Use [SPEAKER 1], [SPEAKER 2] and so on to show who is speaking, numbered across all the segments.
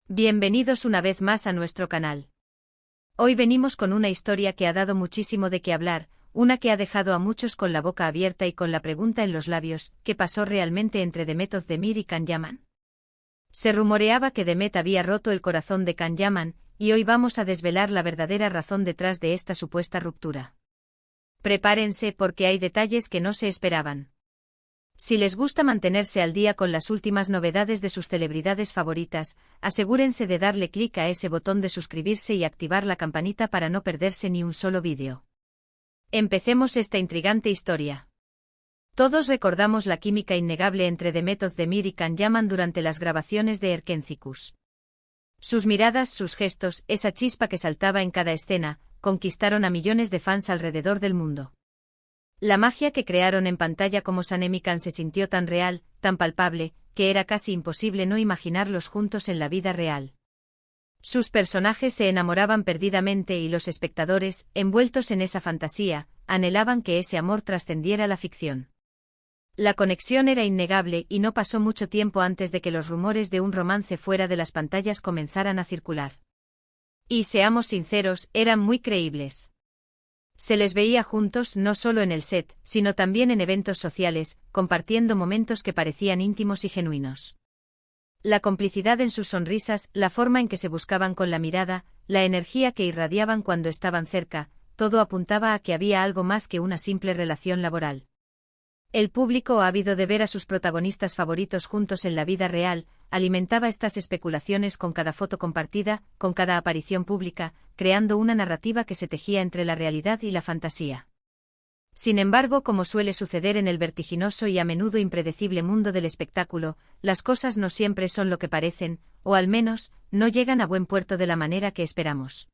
[SPEAKER 1] Bienvenidos una vez más a nuestro canal. Hoy venimos con una historia que ha dado muchísimo de qué hablar, una que ha dejado a muchos con la boca abierta y con la pregunta en los labios: ¿qué pasó realmente entre Demet Özdemir y Can Yaman? Se rumoreaba que Demet había roto el corazón de Can Yaman, y hoy vamos a desvelar la verdadera razón detrás de esta supuesta ruptura. Prepárense porque hay detalles que no se esperaban. Si les gusta mantenerse al día con las últimas novedades de sus celebridades favoritas, asegúrense de darle clic a ese botón de suscribirse y activar la campanita para no perderse ni un solo vídeo. Empecemos esta intrigante historia. Todos recordamos la química innegable entre Demet Özdemir y Can Yaman durante las grabaciones de Erkenzikuş. Sus miradas, sus gestos, esa chispa que saltaba en cada escena, conquistaron a millones de fans alrededor del mundo. La magia que crearon en pantalla como Sanem y Can se sintió tan real, tan palpable, que era casi imposible no imaginarlos juntos en la vida real. Sus personajes se enamoraban perdidamente y los espectadores, envueltos en esa fantasía, anhelaban que ese amor trascendiera la ficción. La conexión era innegable y no pasó mucho tiempo antes de que los rumores de un romance fuera de las pantallas comenzaran a circular. Y seamos sinceros, eran muy creíbles. Se les veía juntos no solo en el set, sino también en eventos sociales, compartiendo momentos que parecían íntimos y genuinos. La complicidad en sus sonrisas, la forma en que se buscaban con la mirada, la energía que irradiaban cuando estaban cerca, todo apuntaba a que había algo más que una simple relación laboral. El público, ávido de ver a sus protagonistas favoritos juntos en la vida real, alimentaba estas especulaciones con cada foto compartida, con cada aparición pública, creando una narrativa que se tejía entre la realidad y la fantasía. Sin embargo, como suele suceder en el vertiginoso y a menudo impredecible mundo del espectáculo, las cosas no siempre son lo que parecen, o al menos, no llegan a buen puerto de la manera que esperamos.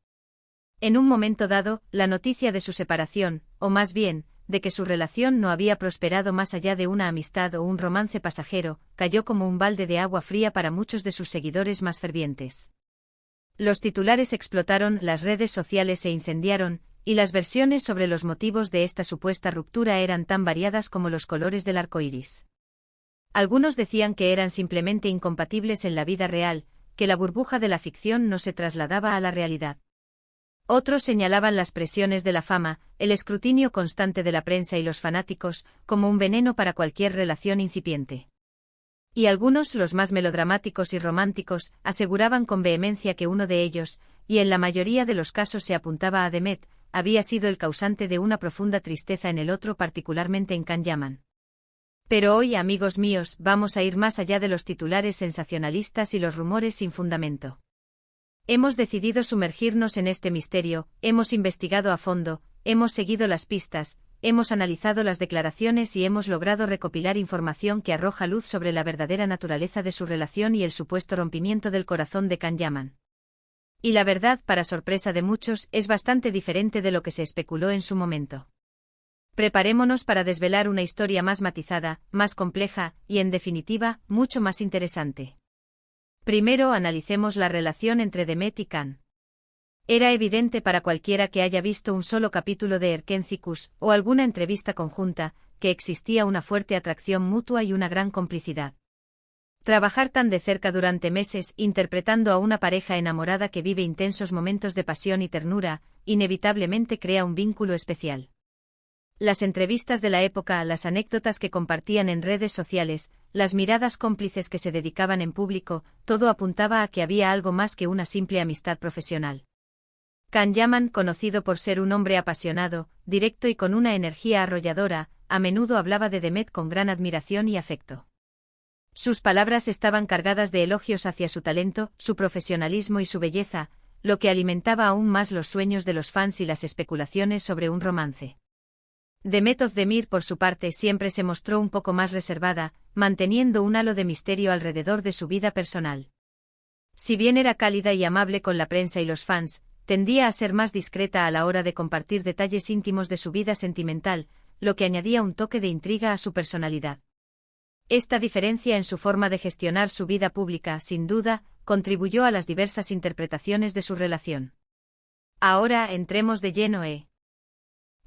[SPEAKER 1] En un momento dado, la noticia de su separación, o más bien, de que su relación no había prosperado más allá de una amistad o un romance pasajero, cayó como un balde de agua fría para muchos de sus seguidores más fervientes. Los titulares explotaron, las redes sociales se incendiaron, y las versiones sobre los motivos de esta supuesta ruptura eran tan variadas como los colores del arco iris. Algunos decían que eran simplemente incompatibles en la vida real, que la burbuja de la ficción no se trasladaba a la realidad. Otros señalaban las presiones de la fama, el escrutinio constante de la prensa y los fanáticos, como un veneno para cualquier relación incipiente. Y algunos, los más melodramáticos y románticos, aseguraban con vehemencia que uno de ellos, y en la mayoría de los casos se apuntaba a Demet, había sido el causante de una profunda tristeza en el otro, particularmente en Can Yaman. Pero hoy, amigos míos, vamos a ir más allá de los titulares sensacionalistas y los rumores sin fundamento. Hemos decidido sumergirnos en este misterio, hemos investigado a fondo, hemos seguido las pistas, hemos analizado las declaraciones y hemos logrado recopilar información que arroja luz sobre la verdadera naturaleza de su relación y el supuesto rompimiento del corazón de Can Yaman. Y la verdad, para sorpresa de muchos, es bastante diferente de lo que se especuló en su momento. Preparémonos para desvelar una historia más matizada, más compleja y, en definitiva, mucho más interesante. Primero analicemos la relación entre Demet y Can. Era evidente para cualquiera que haya visto un solo capítulo de Erkenzikuş o alguna entrevista conjunta, que existía una fuerte atracción mutua y una gran complicidad. Trabajar tan de cerca durante meses, interpretando a una pareja enamorada que vive intensos momentos de pasión y ternura, inevitablemente crea un vínculo especial. Las entrevistas de la época, las anécdotas que compartían en redes sociales, las miradas cómplices que se dedicaban en público, todo apuntaba a que había algo más que una simple amistad profesional. Can Yaman, conocido por ser un hombre apasionado, directo y con una energía arrolladora, a menudo hablaba de Demet con gran admiración y afecto. Sus palabras estaban cargadas de elogios hacia su talento, su profesionalismo y su belleza, lo que alimentaba aún más los sueños de los fans y las especulaciones sobre un romance. Demet Özdemir, por su parte, siempre se mostró un poco más reservada, manteniendo un halo de misterio alrededor de su vida personal. Si bien era cálida y amable con la prensa y los fans, tendía a ser más discreta a la hora de compartir detalles íntimos de su vida sentimental, lo que añadía un toque de intriga a su personalidad. Esta diferencia en su forma de gestionar su vida pública, sin duda, contribuyó a las diversas interpretaciones de su relación. Ahora entremos de lleno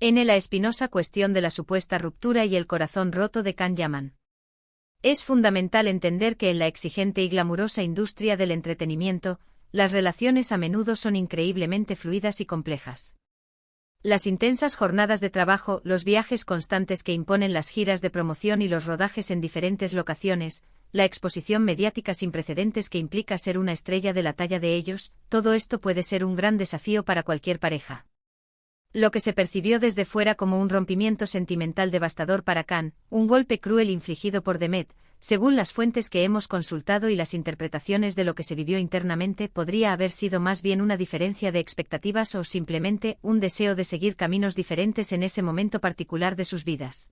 [SPEAKER 1] en la espinosa cuestión de la supuesta ruptura y el corazón roto de Can Yaman. Es fundamental entender que en la exigente y glamurosa industria del entretenimiento, las relaciones a menudo son increíblemente fluidas y complejas. Las intensas jornadas de trabajo, los viajes constantes que imponen las giras de promoción y los rodajes en diferentes locaciones, la exposición mediática sin precedentes que implica ser una estrella de la talla de ellos, todo esto puede ser un gran desafío para cualquier pareja. Lo que se percibió desde fuera como un rompimiento sentimental devastador para Khan, un golpe cruel infligido por Demet, según las fuentes que hemos consultado y las interpretaciones de lo que se vivió internamente, podría haber sido más bien una diferencia de expectativas o simplemente un deseo de seguir caminos diferentes en ese momento particular de sus vidas.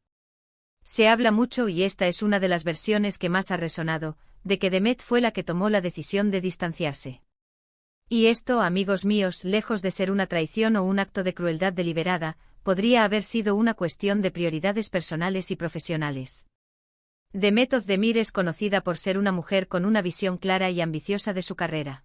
[SPEAKER 1] Se habla mucho, y esta es una de las versiones que más ha resonado, de que Demet fue la que tomó la decisión de distanciarse. Y esto, amigos míos, lejos de ser una traición o un acto de crueldad deliberada, podría haber sido una cuestión de prioridades personales y profesionales. Demet Özdemir es conocida por ser una mujer con una visión clara y ambiciosa de su carrera.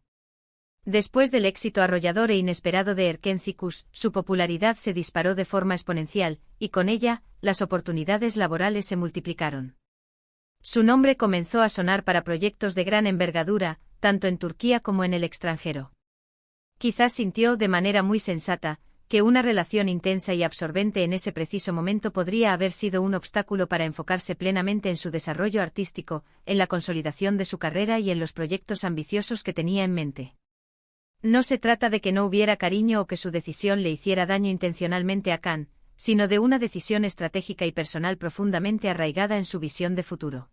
[SPEAKER 1] Después del éxito arrollador e inesperado de Erken Cikus, su popularidad se disparó de forma exponencial, y con ella, las oportunidades laborales se multiplicaron. Su nombre comenzó a sonar para proyectos de gran envergadura, tanto en Turquía como en el extranjero. Quizás sintió, de manera muy sensata, que una relación intensa y absorbente en ese preciso momento podría haber sido un obstáculo para enfocarse plenamente en su desarrollo artístico, en la consolidación de su carrera y en los proyectos ambiciosos que tenía en mente. No se trata de que no hubiera cariño o que su decisión le hiciera daño intencionalmente a Khan, sino de una decisión estratégica y personal profundamente arraigada en su visión de futuro.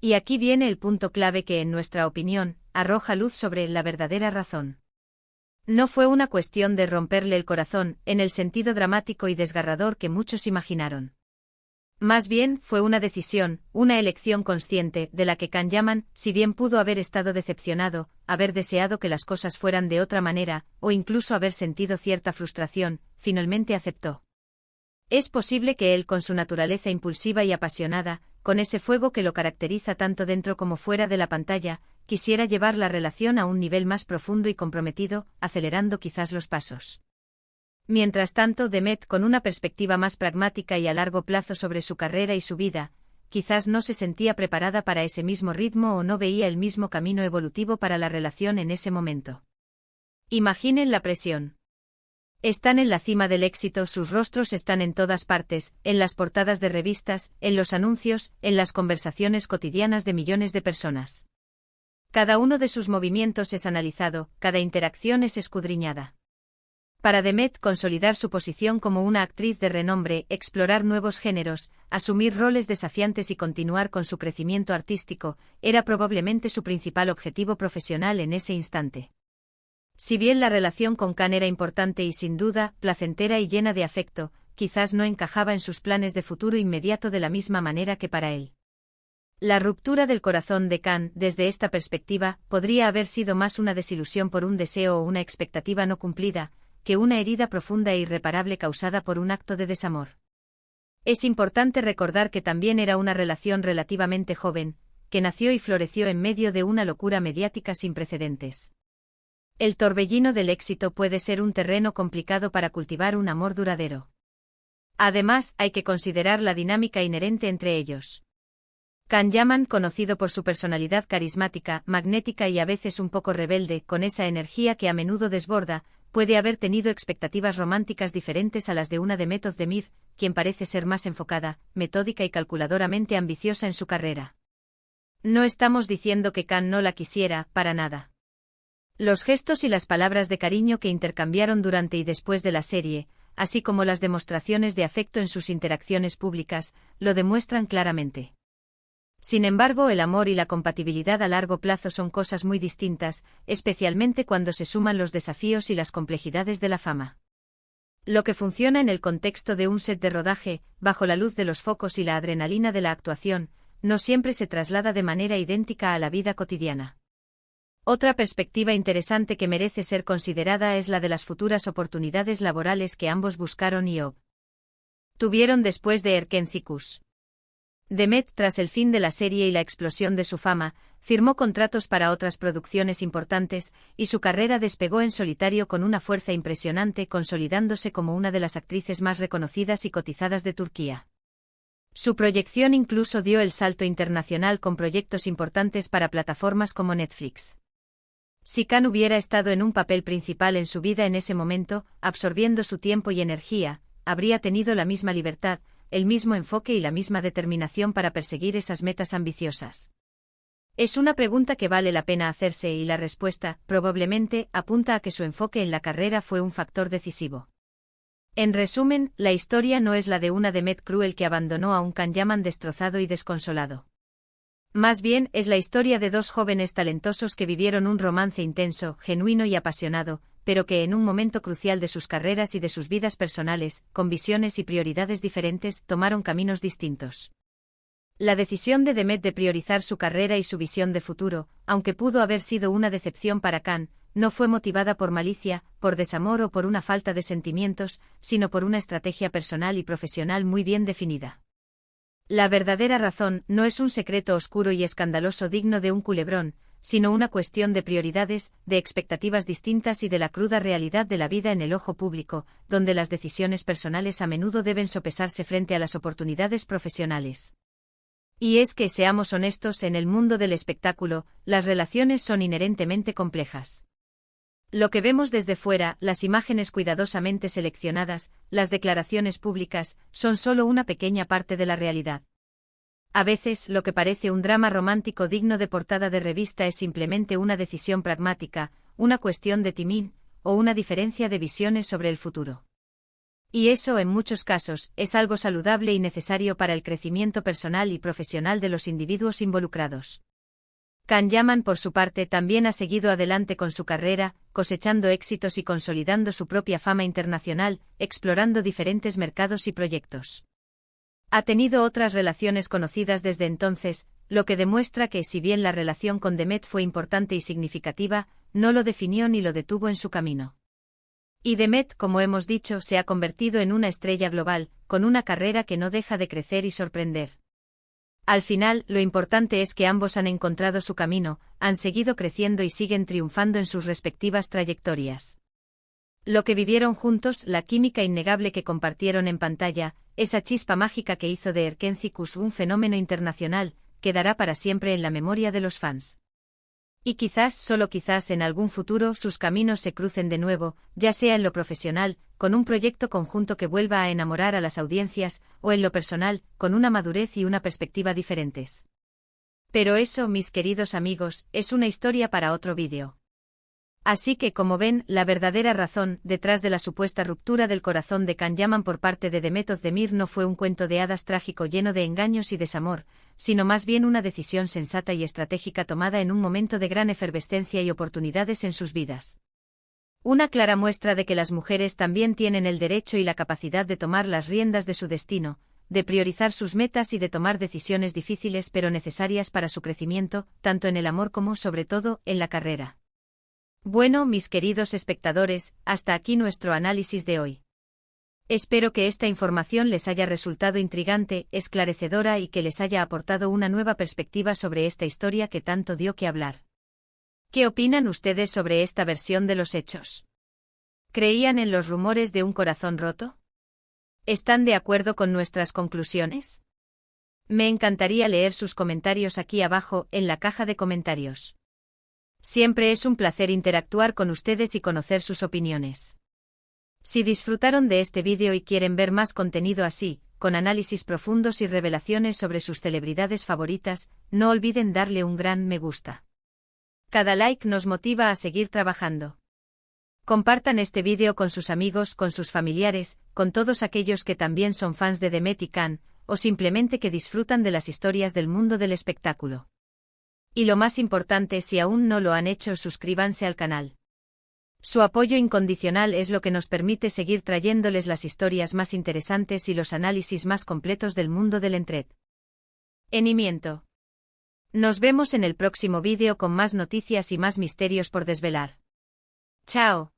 [SPEAKER 1] Y aquí viene el punto clave que, en nuestra opinión, arroja luz sobre la verdadera razón. No fue una cuestión de romperle el corazón, en el sentido dramático y desgarrador que muchos imaginaron. Más bien, fue una decisión, una elección consciente, de la que Khan Yaman, si bien pudo haber estado decepcionado, haber deseado que las cosas fueran de otra manera, o incluso haber sentido cierta frustración, finalmente aceptó. Es posible que él, con su naturaleza impulsiva y apasionada, con ese fuego que lo caracteriza tanto dentro como fuera de la pantalla, quisiera llevar la relación a un nivel más profundo y comprometido, acelerando quizás los pasos. Mientras tanto, Demet, con una perspectiva más pragmática y a largo plazo sobre su carrera y su vida, quizás no se sentía preparada para ese mismo ritmo o no veía el mismo camino evolutivo para la relación en ese momento. Imaginen la presión. Están en la cima del éxito, sus rostros están en todas partes, en las portadas de revistas, en los anuncios, en las conversaciones cotidianas de millones de personas. Cada uno de sus movimientos es analizado, cada interacción es escudriñada. Para Demet, consolidar su posición como una actriz de renombre, explorar nuevos géneros, asumir roles desafiantes y continuar con su crecimiento artístico, era probablemente su principal objetivo profesional en ese instante. Si bien la relación con Khan era importante y sin duda, placentera y llena de afecto, quizás no encajaba en sus planes de futuro inmediato de la misma manera que para él. La ruptura del corazón de Khan, desde esta perspectiva, podría haber sido más una desilusión por un deseo o una expectativa no cumplida, que una herida profunda e irreparable causada por un acto de desamor. Es importante recordar que también era una relación relativamente joven, que nació y floreció en medio de una locura mediática sin precedentes. El torbellino del éxito puede ser un terreno complicado para cultivar un amor duradero. Además, hay que considerar la dinámica inherente entre ellos. Khan Yaman, conocido por su personalidad carismática, magnética y a veces un poco rebelde, con esa energía que a menudo desborda, puede haber tenido expectativas románticas diferentes a las de una Demet Özdemir, quien parece ser más enfocada, metódica y calculadoramente ambiciosa en su carrera. No estamos diciendo que Khan no la quisiera, para nada. Los gestos y las palabras de cariño que intercambiaron durante y después de la serie, así como las demostraciones de afecto en sus interacciones públicas, lo demuestran claramente. Sin embargo, el amor y la compatibilidad a largo plazo son cosas muy distintas, especialmente cuando se suman los desafíos y las complejidades de la fama. Lo que funciona en el contexto de un set de rodaje, bajo la luz de los focos y la adrenalina de la actuación, no siempre se traslada de manera idéntica a la vida cotidiana. Otra perspectiva interesante que merece ser considerada es la de las futuras oportunidades laborales que ambos buscaron y obtuvieron después de Erken Cikus. Demet, tras el fin de la serie y la explosión de su fama, firmó contratos para otras producciones importantes, y su carrera despegó en solitario con una fuerza impresionante, consolidándose como una de las actrices más reconocidas y cotizadas de Turquía. Su proyección incluso dio el salto internacional con proyectos importantes para plataformas como Netflix. Si Khan hubiera estado en un papel principal en su vida en ese momento, absorbiendo su tiempo y energía, habría tenido la misma libertad, el mismo enfoque y la misma determinación para perseguir esas metas ambiciosas. Es una pregunta que vale la pena hacerse y la respuesta, probablemente, apunta a que su enfoque en la carrera fue un factor decisivo. En resumen, la historia no es la de una Demet cruel que abandonó a un Khan Yaman destrozado y desconsolado. Más bien, es la historia de dos jóvenes talentosos que vivieron un romance intenso, genuino y apasionado, pero que en un momento crucial de sus carreras y de sus vidas personales, con visiones y prioridades diferentes, tomaron caminos distintos. La decisión de Demet de priorizar su carrera y su visión de futuro, aunque pudo haber sido una decepción para Khan, no fue motivada por malicia, por desamor o por una falta de sentimientos, sino por una estrategia personal y profesional muy bien definida. La verdadera razón no es un secreto oscuro y escandaloso digno de un culebrón, sino una cuestión de prioridades, de expectativas distintas y de la cruda realidad de la vida en el ojo público, donde las decisiones personales a menudo deben sopesarse frente a las oportunidades profesionales. Y es que, seamos honestos, en el mundo del espectáculo, las relaciones son inherentemente complejas. Lo que vemos desde fuera, las imágenes cuidadosamente seleccionadas, las declaraciones públicas, son solo una pequeña parte de la realidad. A veces, lo que parece un drama romántico digno de portada de revista es simplemente una decisión pragmática, una cuestión de timing, o una diferencia de visiones sobre el futuro. Y eso, en muchos casos, es algo saludable y necesario para el crecimiento personal y profesional de los individuos involucrados. Khan Yaman, por su parte, también ha seguido adelante con su carrera, cosechando éxitos y consolidando su propia fama internacional, explorando diferentes mercados y proyectos. Ha tenido otras relaciones conocidas desde entonces, lo que demuestra que, si bien la relación con Demet fue importante y significativa, no lo definió ni lo detuvo en su camino. Y Demet, como hemos dicho, se ha convertido en una estrella global, con una carrera que no deja de crecer y sorprender. Al final, lo importante es que ambos han encontrado su camino, han seguido creciendo y siguen triunfando en sus respectivas trayectorias. Lo que vivieron juntos, la química innegable que compartieron en pantalla, esa chispa mágica que hizo de Erkencikus un fenómeno internacional, quedará para siempre en la memoria de los fans. Y quizás, solo quizás en algún futuro sus caminos se crucen de nuevo, ya sea en lo profesional, con un proyecto conjunto que vuelva a enamorar a las audiencias, o en lo personal, con una madurez y una perspectiva diferentes. Pero eso, mis queridos amigos, es una historia para otro vídeo. Así que, como ven, la verdadera razón detrás de la supuesta ruptura del corazón de Khan Yaman por parte de Demet Özdemir no fue un cuento de hadas trágico lleno de engaños y desamor, sino más bien una decisión sensata y estratégica tomada en un momento de gran efervescencia y oportunidades en sus vidas. Una clara muestra de que las mujeres también tienen el derecho y la capacidad de tomar las riendas de su destino, de priorizar sus metas y de tomar decisiones difíciles pero necesarias para su crecimiento, tanto en el amor como, sobre todo, en la carrera. Bueno, mis queridos espectadores, hasta aquí nuestro análisis de hoy. Espero que esta información les haya resultado intrigante, esclarecedora y que les haya aportado una nueva perspectiva sobre esta historia que tanto dio que hablar. ¿Qué opinan ustedes sobre esta versión de los hechos? ¿Creían en los rumores de un corazón roto? ¿Están de acuerdo con nuestras conclusiones? Me encantaría leer sus comentarios aquí abajo, en la caja de comentarios. Siempre es un placer interactuar con ustedes y conocer sus opiniones. Si disfrutaron de este vídeo y quieren ver más contenido así, con análisis profundos y revelaciones sobre sus celebridades favoritas, no olviden darle un gran me gusta. Cada like nos motiva a seguir trabajando. Compartan este vídeo con sus amigos, con sus familiares, con todos aquellos que también son fans de Demet y Khan, o simplemente que disfrutan de las historias del mundo del espectáculo. Y lo más importante, si aún no lo han hecho, suscríbanse al canal. Su apoyo incondicional es lo que nos permite seguir trayéndoles las historias más interesantes y los análisis más completos del mundo del entretenimiento. Nos vemos en el próximo vídeo con más noticias y más misterios por desvelar. ¡Chao!